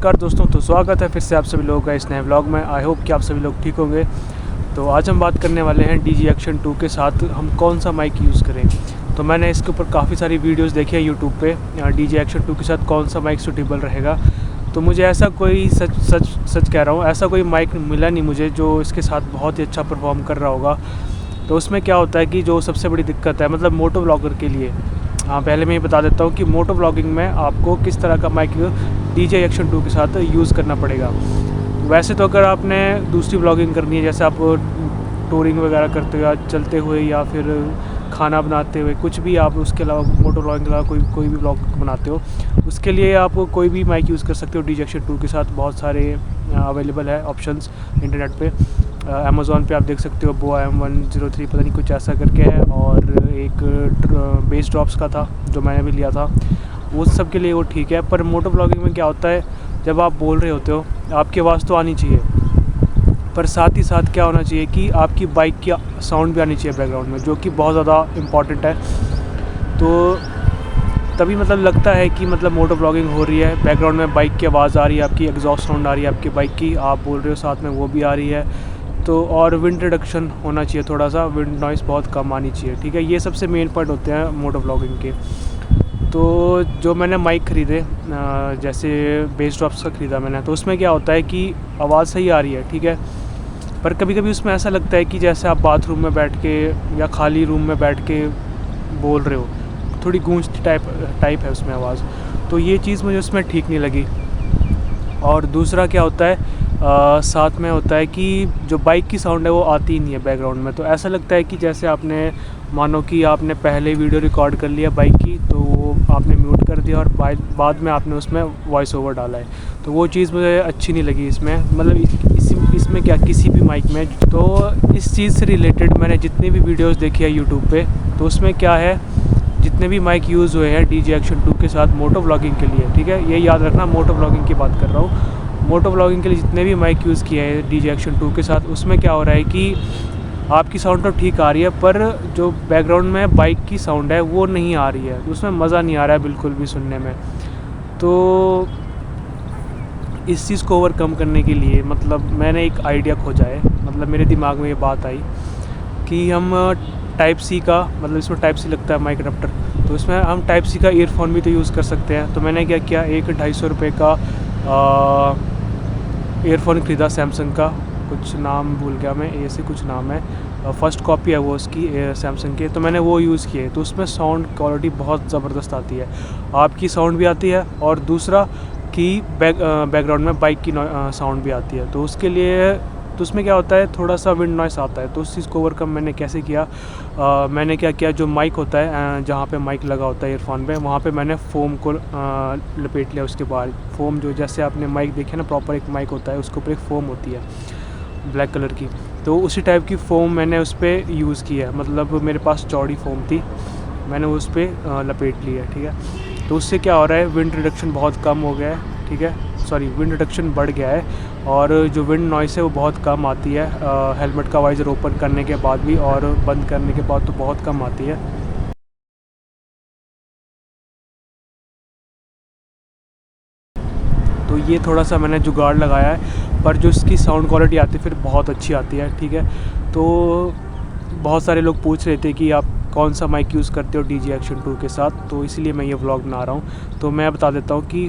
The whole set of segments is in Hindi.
नमस्कार दोस्तों, तो स्वागत है फिर से आप सभी लोगों का इस नए व्लॉग में। आई होप कि आप सभी लोग ठीक होंगे। तो आज हम बात करने वाले हैं DJI Action 2 के साथ हम कौन सा माइक यूज़ करें। तो मैंने इसके ऊपर काफ़ी सारी वीडियोस देखी हैं यूट्यूब पे, DJI Action 2 के साथ कौन सा माइक सूटेबल रहेगा। तो मुझे ऐसा कोई सच कह रहा हूँ, ऐसा कोई माइक मिला नहीं मुझे जो इसके साथ बहुत ही अच्छा परफॉर्म कर रहा होगा। तो उसमें क्या होता है कि जो सबसे बड़ी दिक्कत है, मतलब मोटो ब्लॉगर के लिए, पहले मैं ये बता देता हूँ कि मोटो ब्लॉगिंग में आपको किस तरह का माइक DJI Action 2 के साथ यूज़ करना पड़ेगा। वैसे तो अगर आपने दूसरी ब्लॉगिंग करनी है, जैसे आप टूरिंग वगैरह करते हुए, चलते हुए, या फिर खाना बनाते हुए, कुछ भी आप उसके अलावा मोटो ब्लॉगिंग के अलावा कोई भी ब्लॉग बनाते हो, उसके लिए आप कोई भी माइक यूज़ कर सकते हो। DJI Action 2 के साथ बहुत सारे अवेलेबल है ऑप्शंस इंटरनेट पे। अमेज़ॉन पे आप देख सकते हो बोआ M103 पता नहीं कुछ ऐसा करके है, और एक बेस ड्रॉप्स का था जो मैंने भी लिया था। वो सब के लिए वो ठीक है, पर मोटो ब्लॉगिंग में क्या होता है, जब आप बोल रहे होते हो आपकी आवाज़ तो आनी चाहिए, पर साथ ही साथ क्या होना चाहिए कि आपकी बाइक की साउंड भी आनी चाहिए बैकग्राउंड में, जो कि बहुत ज़्यादा इम्पॉर्टेंट है। तो तभी मतलब लगता है कि मतलब मोटो ब्लॉगिंग हो रही है, बैकग्राउंड में बाइक की आवाज़ आ रही है, आपकी एग्जॉस्ट साउंड आ रही है आपकी बाइक की, आप बोल रहे हो साथ में वो भी आ रही है। तो और विंड रिडक्शन होना चाहिए, थोड़ा सा विंड नॉइज़ बहुत कम आनी चाहिए, ठीक है। ये सबसे मेन पॉइंट होते हैं मोटो ब्लॉगिंग के। तो जो मैंने माइक ख़रीदे, जैसे बेस ड्रॉप्स का ख़रीदा मैंने, तो उसमें क्या होता है कि आवाज़ सही आ रही है, ठीक है, पर कभी कभी उसमें ऐसा लगता है कि जैसे आप बाथरूम में बैठ के या खाली रूम में बैठ के बोल रहे हो, थोड़ी गूंजती टाइप है उसमें आवाज़। तो ये चीज़ मुझे उसमें ठीक नहीं लगी। और दूसरा क्या होता है, साथ में होता है कि जो बाइक की साउंड है वो आती ही नहीं है बैकग्राउंड में। तो ऐसा लगता है कि जैसे आपने मानो कि आपने पहले वीडियो रिकॉर्ड कर लिया बाइक की, तो वो आपने म्यूट कर दिया और बाद में आपने उसमें वॉइस ओवर डाला है। तो वो चीज़ मुझे अच्छी नहीं लगी इसमें, मतलब इसमें क्या, किसी भी माइक में। तो इस चीज़ से रिलेटेड मैंने जितनी भी वीडियोज़ देखी है यूट्यूब पे, तो उसमें क्या है, जितने भी माइक यूज़ हुए हैं DJI Action 2 के साथ मोटो ब्लॉगिंग के लिए, ठीक है, ये याद रखना, मोटो ब्लॉगिंग की बात कर रहा हूँ। मोटो ब्लॉगिंग के लिए जितने भी माइक यूज़ किए हैं DJI Action 2 के साथ, उसमें क्या हो रहा है कि आपकी साउंड तो ठीक आ रही है, पर जो बैकग्राउंड में बाइक की साउंड है वो नहीं आ रही है, उसमें मज़ा नहीं आ रहा है बिल्कुल भी सुनने में। तो इस चीज़ को ओवरकम करने के लिए मतलब मैंने एक आइडिया खोजा है, मतलब मेरे दिमाग में ये बात आई कि हम टाइप सी का, मतलब इसमें टाइप सी लगता है माइक अडैप्टर, तो इसमें हम टाइप सी का ईयरफोन भी तो यूज़ कर सकते हैं। तो मैंने क्या किया, एक 250 रुपये का ईयरफोन ख़रीदा सैमसंग का, कुछ नाम भूल गया मैं, ऐसे कुछ नाम है, फ़र्स्ट कॉपी है वो उसकी सैमसंग के। तो मैंने वो यूज़ किए, तो उसमें साउंड क्वालिटी बहुत ज़बरदस्त आती है, आपकी साउंड भी आती है, और दूसरा कि बैकग्राउंड में बाइक की साउंड भी आती है। तो उसके लिए, तो उसमें क्या होता है, थोड़ा सा विंड नॉइस आता है। तो उस चीज़ को ओवरकम मैंने कैसे किया, मैंने क्या किया, जो माइक होता है, जहाँ पे माइक लगा होता है ईयरफोन पे, वहाँ पे मैंने फ़ोम को लपेट लिया। उसके बाद फ़ोम, जो जैसे आपने माइक देखे ना, प्रॉपर एक माइक होता है, उसके ऊपर एक फ़ोम होती है ब्लैक कलर की, तो उसी टाइप की फ़ोम मैंने उस पर यूज़ की है। मतलब मेरे पास चौड़ी फ़ोम थी, मैंने उस पर लपेट ली है, ठीक है। तो उससे क्या हो रहा है, विंड रिडक्शन बहुत कम हो गया है, ठीक है, सॉरी, विंड रिडक्शन बढ़ गया है, और जो विंड नॉइस है वो बहुत कम आती है, हेलमेट का वाइज़र ओपन करने के बाद भी और बंद करने के बाद तो बहुत कम आती है। तो ये थोड़ा सा मैंने जुगाड़ लगाया है, पर जो इसकी साउंड क्वालिटी आती है फिर बहुत अच्छी आती है, ठीक है। तो बहुत सारे लोग पूछ रहे थे कि आप कौन सा माइक यूज़ करते हो DJI Action 2 के साथ, तो इसीलिए मैं ये व्लॉग बना रहा हूँ। तो मैं बता देता हूँ कि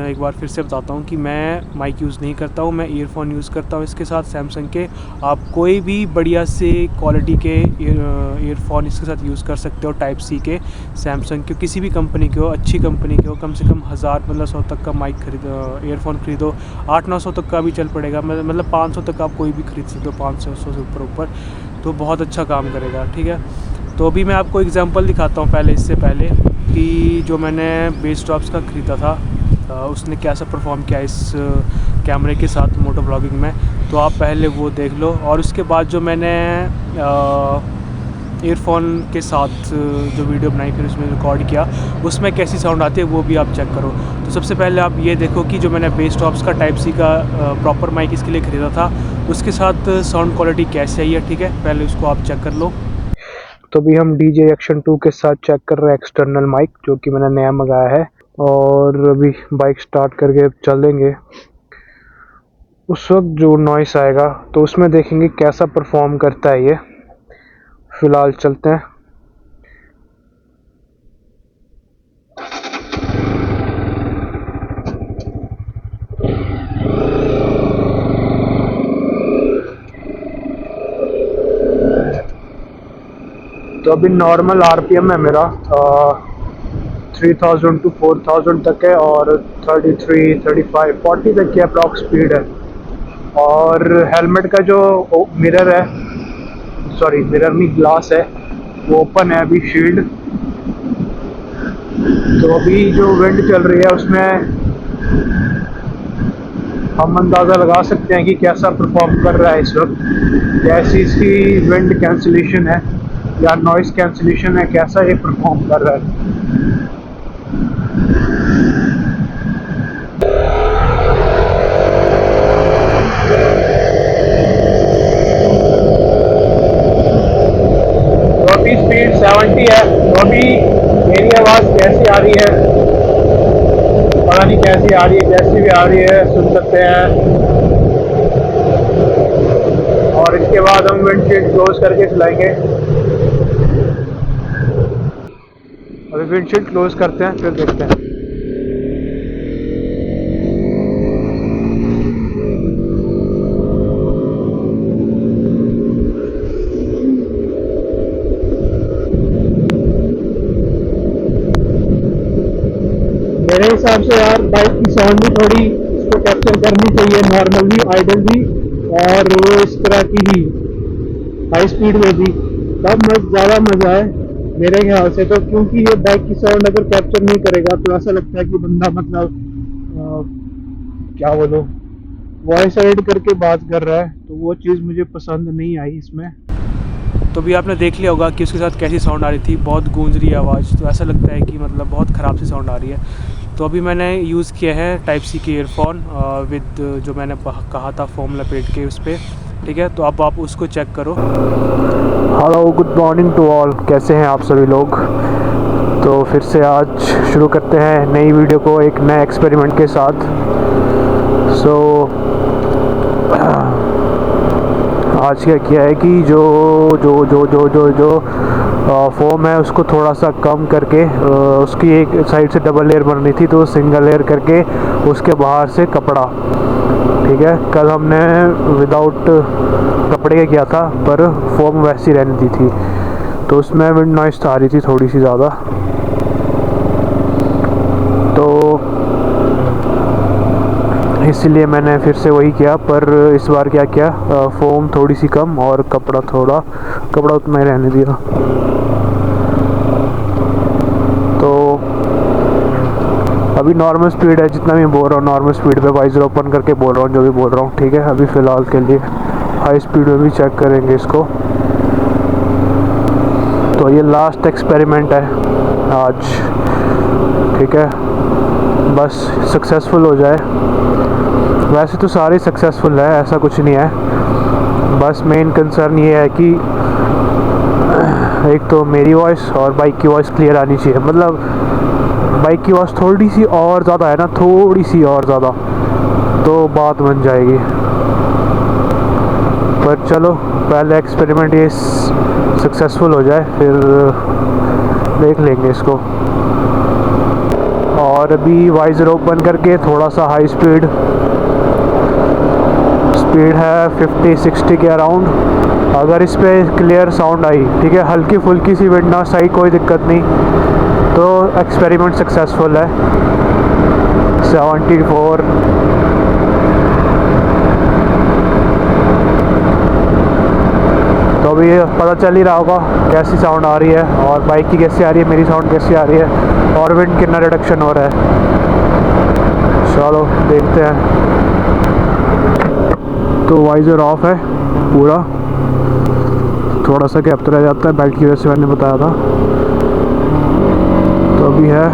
एक बार फिर से बताता हूँ कि मैं माइक यूज़ नहीं करता हूँ, मैं ईयरफोन यूज़ करता हूँ इसके साथ सैमसंग के। आप कोई भी बढ़िया से क्वालिटी के ईयरफोन इसके साथ यूज़ कर सकते हो, टाइप सी के, सैमसंग के, किसी भी कंपनी के हो, अच्छी कंपनी के हो, कम से कम 1000-1500 तक का माइक खरीदो, ईयरफोन खरीदो, 800-900 तक का भी चल पड़ेगा, मतलब 500 तक आप कोई भी खरीद सकते हो, 500 से ऊपर, तो बहुत अच्छा काम करेगा, ठीक है। तो अभी मैं आपको एग्जांपल दिखाता हूँ पहले, इससे पहले, कि जो मैंने बेस ड्रॉप्स का ख़रीदा था, उसने कैसा परफॉर्म किया इस कैमरे के साथ मोटो ब्लॉगिंग में। तो आप पहले वो देख लो, और उसके बाद जो मैंने ईयरफोन के साथ जो वीडियो बनाई, फिर उसमें रिकॉर्ड किया, उसमें कैसी साउंड आती है वो भी आप चेक करो। तो सबसे पहले आप ये देखो कि जो मैंने बेस ड्रॉप्स का टाइप सी का प्रॉपर माइक इसके लिए ख़रीदा था, उसके साथ साउंड क्वालिटी कैसी आई है, ठीक है, पहले उसको आप चेक कर लो। तो अभी हम DJI Action 2 के साथ चेक कर रहे हैं एक्सटर्नल माइक, जो कि मैंने नया मंगाया है। और अभी बाइक स्टार्ट करके चलेंगे। उस वक्त जो नॉइस आएगा तो उसमें देखेंगे कैसा परफॉर्म करता है ये। फ़िलहाल चलते हैं। तो अभी नॉर्मल आरपीएम है मेरा 3000 टू 4000 तक है, और 33, 35, 40 तक की अप्रॉक्स स्पीड है। और हेलमेट का जो मिरर है, सॉरी मिरर नहीं, ग्लास है, वो ओपन है अभी, शील्ड। तो अभी जो विंड चल रही है उसमें हम अंदाज़ा लगा सकते हैं कि कैसा परफॉर्म कर रहा है इस वक्त, कैसी इसकी विंड कैंसिलेशन है या नॉइज़ कैंसिलेशन है, कैसा ये परफॉर्म कर रहा है। तो अभी स्पीड 70 है। तो अभी मेरी आवाज़ कैसी आ रही है पता नहीं, कैसी आ रही है, जैसी भी आ रही है सुन सकते हैं। और इसके बाद हम विंडशील्ड क्लोज करके चलाएंगे। अभी विंडशील्ड क्लोज करते हैं, फिर देखते हैं। मेरे हिसाब से यार बाइक की साउंड भी थोड़ी इसको कैप्चर करनी चाहिए, नॉर्मल भी, आइडल भी, और वो इस तरह की भी हाई स्पीड में भी, तब ज़्यादा मज़ा है मेरे ख्याल से। तो क्योंकि ये बाइक की साउंड अगर कैप्चर नहीं करेगा तो ऐसा लगता है कि बंदा मतलब क्या बोलो, वॉइस एड करके बात कर रहा है, तो वो चीज़ मुझे पसंद नहीं आई इसमें। तो भी आपने देख लिया होगा कि उसके साथ कैसी साउंड आ रही थी, बहुत गूंज रही है आवाज़, तो ऐसा लगता है कि मतलब बहुत ख़राब सी साउंड आ रही है। तो अभी मैंने यूज़ किया है टाइप सी के ईयरफोन विद जो मैंने कहा था फोम लपेट के उस पर, ठीक है। तो अब आप उसको चेक करो। Hello, good morning to all, कैसे हैं आप सभी लोग। तो फिर से आज शुरू करते हैं नई वीडियो को एक नए एक्सपेरिमेंट के साथ। सो आज क्या किया है कि जो जो जो जो जो जो फोम है उसको थोड़ा सा कम करके, उसकी एक साइड से डबल लेयर बननी थी तो सिंगल लेयर करके उसके बाहर से कपड़ा, ठीक है। कल हमने विदाउट कपड़े का किया था, पर फोम वैसी रहने दी थी, तो उसमें विंड नॉइस आ रही थी थोड़ी सी ज़्यादा। तो इसलिए मैंने फिर से वही किया, पर इस बार क्या किया, फोम थोड़ी सी कम और कपड़ा उतना ही रहने दिया। तो अभी नॉर्मल स्पीड है, जितना भी बोल रहा हूँ नॉर्मल स्पीड पे, वाइजर ओपन करके बोल रहा हूँ जो भी बोल रहा हूँ, ठीक है। अभी फ़िलहाल के लिए हाई स्पीड में भी चेक करेंगे इसको। तो ये लास्ट एक्सपेरिमेंट है आज, ठीक है, बस सक्सेसफुल हो जाए। वैसे तो सारे सक्सेसफुल है, ऐसा कुछ नहीं है, बस मेन कंसर्न ये है कि एक तो मेरी वॉइस और बाइक की वॉइस क्लियर आनी चाहिए। मतलब बाइक की वॉइस थोड़ी सी और ज़्यादा है ना, थोड़ी सी और ज़्यादा, तो बात बन जाएगी। पर चलो पहले एक्सपेरिमेंट ये सक्सेसफुल हो जाए, फिर देख लेंगे इसको। और अभी वाइजर ओपन करके थोड़ा सा हाई स्पीड है 50-60 के अराउंड। अगर इस पर क्लियर साउंड आई, ठीक है, हल्की फुल्की सी विंड नॉइस आई, कोई दिक्कत नहीं, तो एक्सपेरिमेंट सक्सेसफुल है। 74, तो अभी पता चल ही रहा होगा कैसी साउंड आ रही है, और बाइक की कैसी आ रही है, मेरी साउंड कैसी आ रही है, और विंड कितना रिडक्शन हो रहा है। चलो देखते हैं। तो वाइजर ऑफ है पूरा, थोड़ा सा गैप तो रह जाता है बेल्ट की वजह से, मैंने बताया था। तो अभी है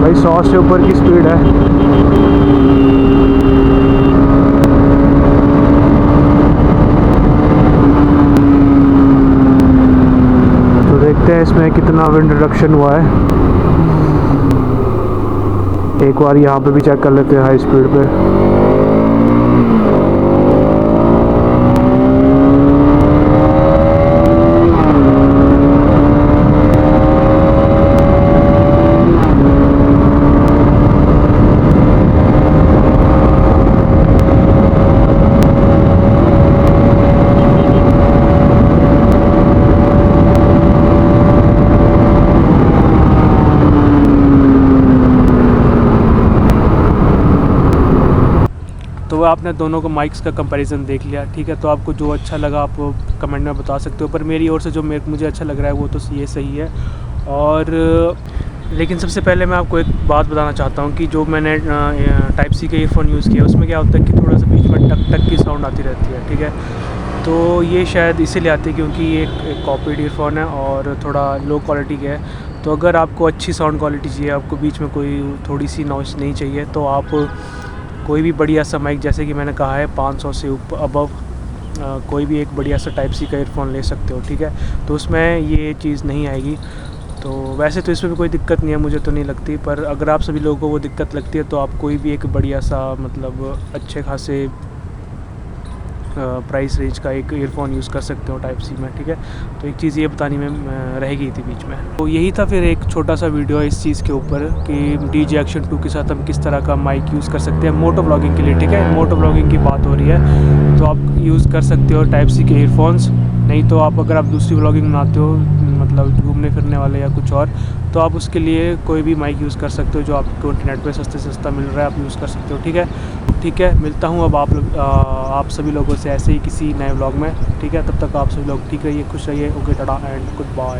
भाई 100 से ऊपर की स्पीड है। हैं इसमें कितना विंड रिडक्शन हुआ है। एक बार यहाँ पे भी चेक कर लेते हैं हाई स्पीड पे। तो आपने दोनों को माइक्स का कंपैरिजन देख लिया, ठीक है। तो आपको जो अच्छा लगा आप कमेंट में बता सकते हो, पर मेरी ओर से जो मुझे अच्छा लग रहा है वो तो ये सही है। और लेकिन सबसे पहले मैं आपको एक बात बताना चाहता हूँ कि जो मैंने टाइप सी का ईयरफोन यूज़ किया उसमें क्या होता है कि थोड़ा सा बीच में टक टक की साउंड आती रहती है, ठीक है। तो ये शायद इसीलिए आती है क्योंकि ये एक कॉपीड ईयरफोन है और थोड़ा लो क्वालिटी का है। तो अगर आपको अच्छी साउंड क्वालिटी चाहिए, आपको बीच में कोई थोड़ी सी नॉइस नहीं चाहिए, तो आप कोई भी बढ़िया सा माइक, जैसे कि मैंने कहा है 500 से ऊपर अबव कोई भी एक बढ़िया सा टाइप सी का ईयरफोन ले सकते हो, ठीक है। तो उसमें ये चीज़ नहीं आएगी। तो वैसे तो इसमें भी कोई दिक्कत नहीं है, मुझे तो नहीं लगती, पर अगर आप सभी लोगों को वो दिक्कत लगती है तो आप कोई भी एक बढ़िया सा मतलब अच्छे खासे प्राइस रेंज का एक ईयरफोन यूज़ कर सकते हो टाइप सी में, ठीक है। तो एक चीज़ ये बतानी में रह गई थी बीच में। तो यही था फिर एक छोटा सा वीडियो है इस चीज़ के ऊपर कि DJI Action 2 के साथ हम किस तरह का माइक यूज़ कर सकते हैं मोटो ब्लॉगिंग के लिए, ठीक है। मोटो ब्लॉगिंग की बात हो रही है तो आप यूज़ कर सकते हो टाइप सी के ईयरफोन्स। नहीं तो आप अगर आप दूसरी ब्लॉगिंग बनाते हो मतलब घूमने फिरने वाले या कुछ और, तो आप उसके लिए कोई भी माइक यूज़ कर सकते हो जो आपको इंटरनेट पे सस्ता मिल रहा है, आप यूज़ कर सकते हो, ठीक है। ठीक है, मिलता हूँ अब आप सभी लोगों से ऐसे ही किसी नए व्लॉग में, ठीक है। तब तक आप सभी लोग ठीक रहिए, खुश रहिए। Okay, tata and good bye.